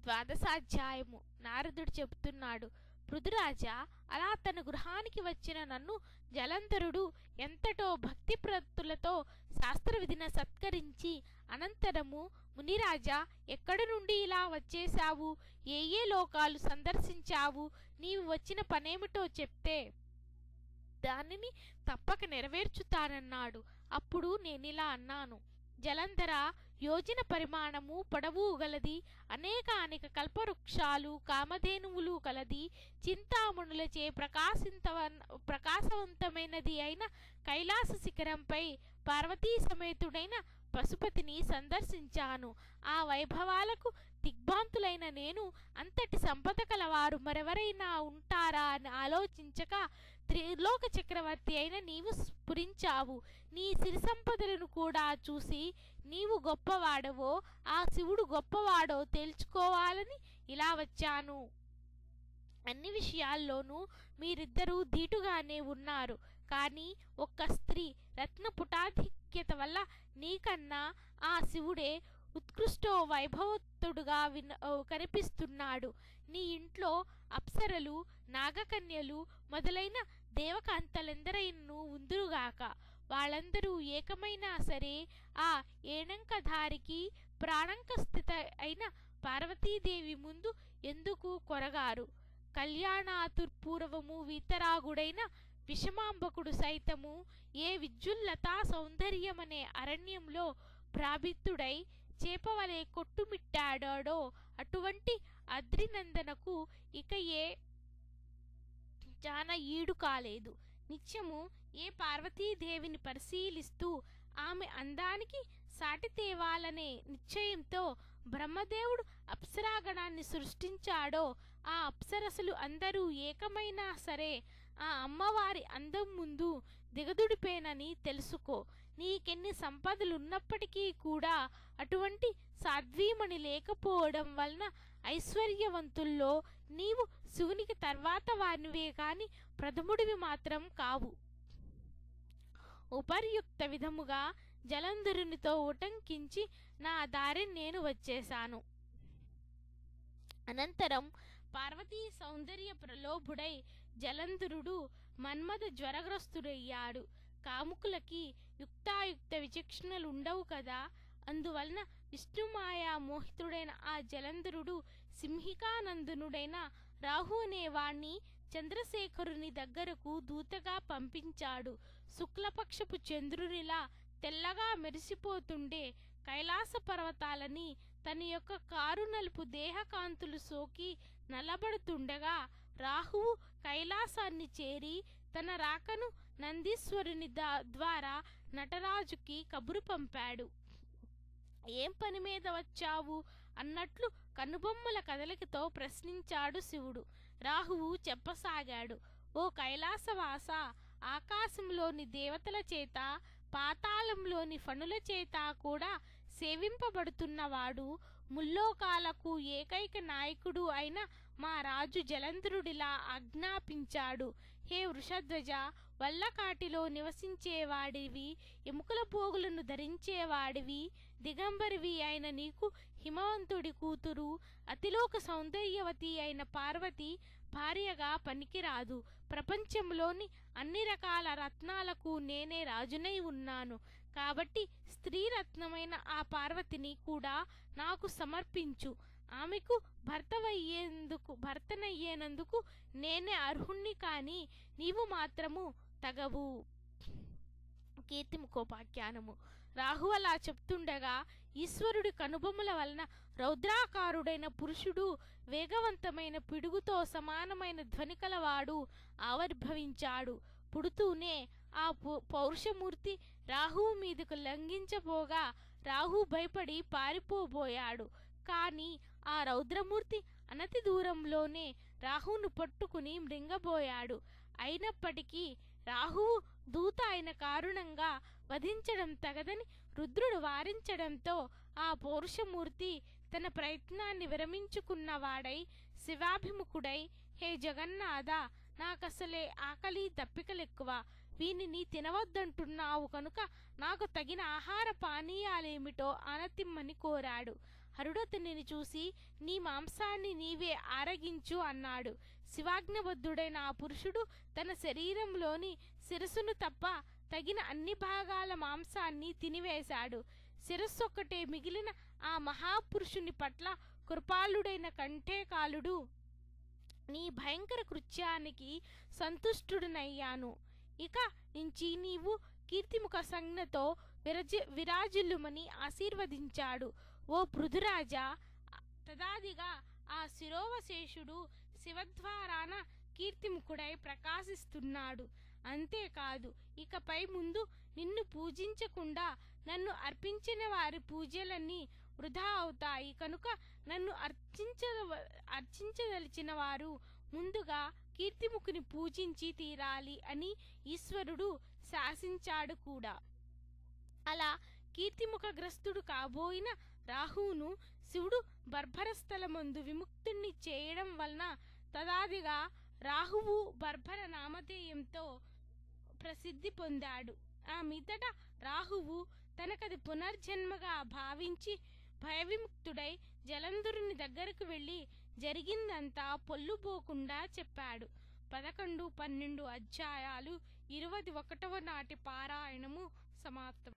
ద్వాదశాధ్యాయము. నారదుడు చెబుతున్నాడు, పృథురాజా, అలా తన గృహానికి వచ్చిన నన్ను జలంధరుడు ఎంతటో భక్తి ప్రతులతో శాస్త్రవిధిన సత్కరించి అనంతరము, మునిరాజా, ఎక్కడి నుండి ఇలా వచ్చేశావు? ఏ ఏ లోకాలు సందర్శించావు? నీవు వచ్చిన పనేమిటో చెప్తే దానిని తప్పక నెరవేర్చుతానన్నాడు. అప్పుడు నేనిలా అన్నాను, జలంధర, యోజన పరిమాణము పొడవు గలది, అనేక కల్పవృక్షాలు కామధేనువులు కలది, చింతామణులచే ప్రకాశవంతమైనది అయిన కైలాస శిఖరంపై పార్వతీ సమేతుడైన పశుపతిని సందర్శించాను. ఆ వైభవాలకు దిగ్భ్రాంతులైన నేను అంతటి సంపద కలవారు మరెవరైనా ఉంటారా అని ఆలోచించక త్రిలోక చక్రవర్తి అయిన నీవు స్ఫురించావు. నీ సిరి సంపదలను కూడా చూసి నీవు గొప్పవాడవో ఆ శివుడు గొప్పవాడో తేల్చుకోవాలని ఇలా వచ్చాను. అన్ని విషయాల్లోనూ మీరిద్దరూ ధీటుగానే ఉన్నారు. కానీ ఒక్క స్త్రీ రత్నపుటాధిక్యత వల్ల నీకన్నా ఆ శివుడే ఉత్కృష్టో వైభవోత్తుడుగా కనిపిస్తున్నాడు. నీ ఇంట్లో అప్సరలు, నాగకన్యలు మొదలైన దేవకాంతలెందరైనను ఉందురుగాక. వాళ్ళందరూ ఏకమైనా సరే ఆ ఏణంకధారికి ప్రాణంక స్థిత అయిన పార్వతీదేవి ముందు ఎందుకు కొరగారు? కళ్యాణాతుర్పూర్వము వీతరాగుడైన విషమాంబకుడు సైతము ఏ విద్యుల్లతా సౌందర్యమనే అరణ్యంలో ప్రాభిత్తుడై చేపవలే కొట్టుమిట్టాడాడో అటువంటి అద్రినందనకు ఇక ఏ జాన ఈడు కాలేదు. నిత్యము ఏ పార్వతీదేవిని పరిశీలిస్తూ ఆమె అందానికి సాటి తేవాలనే నిశ్చయంతో బ్రహ్మదేవుడు అప్సరాగణాన్ని సృష్టించాడో ఆ అప్సరసలు అందరూ ఏకమైనా సరే ఆ అమ్మవారి అందం ముందు దిగదుడిపేనని తెలుసుకో. నీకెన్ని సంపదలున్నప్పటికీ కూడా అటువంటి సాధ్వీమణి లేకపోవడం వలన ఐశ్వర్యవంతుల్లో నీవు శివునికి తర్వాత వానివే కాని ప్రథముడివి మాత్రం కావు. ఉపర్యుక్త విధముగా జలంధరునితో ఉటంకించి నా దారిని నేను వచ్చేశాను. అనంతరం పార్వతీ సౌందర్య ప్రలోభుడై జలంధరుడు మన్మథ జ్వరగ్రస్తుడయ్యాడు. కాముకులకి యుక్తాయుక్త విచక్షణలుండవు కదా. అందువలన విష్ణుమాయా మోహితుడైన ఆ జలంధరుడు సింహికానందనుడైన రాహు అనేవాణ్ణి చంద్రశేఖరుని దగ్గరకు దూతగా పంపించాడు. శుక్లపక్షపు చంద్రునిలా తెల్లగా మెరిసిపోతుండే కైలాస పర్వతాలని తన యొక్క కారు నలుపు దేహకాంతులు సోకి నల్లబడుతుండగా రాహువు కైలాసాన్ని చేరి తన రాకను నందీశ్వరుని ద్వారా నటరాజుకి కబురు పంపాడు. ఏం పని మీద వచ్చావు అన్నట్లు కనుబొమ్మల కదలికతో ప్రశ్నించాడు శివుడు. రాహువు చెప్పసాగాడు, ఓ కైలాసవాస, ఆకాశంలోని దేవతల చేత పాతాళంలోని ఫణుల చేత కూడా సేవింపబడుతున్నవాడు, ముల్లోకాలకు ఏకైక నాయకుడు అయిన మా రాజు జలంధరుడిలా ఆజ్ఞాపించాడు. హే వృషధ్వజ, వల్లకాటిలో నివసించేవాడివి, ఎముకల పోగులను ధరించేవాడివి, దిగంబరివి అయిన నీకు హిమవంతుడి కూతురు అతిలోక సౌందర్యవతి అయిన పార్వతి భార్యగా పనికిరాదు. ప్రపంచంలోని అన్ని రకాల రత్నాలకు నేనే రాజునై ఉన్నాను. కాబట్టి స్త్రీరత్నమైన ఆ పార్వతిని కూడా నాకు సమర్పించు. ఆమెకు భర్తనయ్యేందుకు నేనే అర్హుణ్ణి కాని నీవు మాత్రము తగవు. కీర్తిముఖోపాఖ్యానము. రాహు అలా చెప్తుండగా ఈశ్వరుడి కనుబొమ్మల వలన రౌద్రాకారుడైన పురుషుడు వేగవంతమైన పిడుగుతో సమానమైన ధ్వని కలవాడు ఆవిర్భవించాడు. పుడుతూనే ఆ పౌరుషమూర్తి రాహువు మీదకు లంఘించబోగా రాహు భయపడి పారిపోబోయాడు. కాని ఆ రౌద్రమూర్తి అనతి దూరంలోనే రాహువును పట్టుకుని మృంగబోయాడు. అయినప్పటికీ రాహువు దూత అయిన కారణంగా వధించడం తగదని రుద్రుడు వారించడంతో ఆ పౌరుషమూర్తి తన ప్రయత్నాన్ని విరమించుకున్నవాడై శివాభిముఖుడై, హే జగన్నాథ, నాకసలే ఆకలి దప్పికలెక్కువ, వీనిని తినవద్దంటున్నావు కనుక నాకు తగిన ఆహార పానీయాలేమిటో అనతిమ్మని కోరాడు. హరుడతనిని చూసి, నీ మాంసాన్ని నీవే ఆరగించు అన్నాడు. శివాజ్ఞబద్ధుడైన ఆ పురుషుడు తన శరీరంలోని శిరస్సును తప్ప తగిన అన్ని భాగాల మాంసాన్ని తినివేశాడు. శిరస్సొక్కటే మిగిలిన ఆ మహాపురుషుని పట్ల కృపాళుడైన కంఠేకాలుడు, నీ భయంకర కృత్యానికి సంతుష్టుడనయ్యాను. ఇక నుంచి నీవు కీర్తిముఖ సంజ్ఞతో విరాజిల్లుమని ఆశీర్వదించాడు. ఓ పృథురాజా, తదాదిగా ఆ శిరోవశేషుడు శివద్వారాన కీర్తిముఖుడై ప్రకాశిస్తున్నాడు. అంతేకాదు, ఇకపై ముందు నిన్ను పూజించకుండా నన్ను అర్పించిన వారి పూజలన్నీ వృధా అవుతాయి కనుక నన్ను అర్చించదలిచిన వారు ముందుగా కీర్తిముఖుని పూజించి తీరాలి అని ఈశ్వరుడు శాసించాడు కూడా. అలా కీర్తిముఖగ్రస్తుడు కాబోయిన రాహువును శివుడు బర్భరస్థలమందు విముక్తుణ్ణి చేయడం వలన తదాదిగా రాహువు బర్భర నామధేయంతో ప్రసిద్ధి పొందాడు. ఆ మీదట రాహువు తనకది పునర్జన్మగా భావించి భయవిముక్తుడై జలంధరుని దగ్గరకు వెళ్ళి జరిగిందంతా పొల్లుపోకుండా చెప్పాడు. 11, 12 అధ్యాయాలు 21వ నాటి పారాయణము సమాప్తం.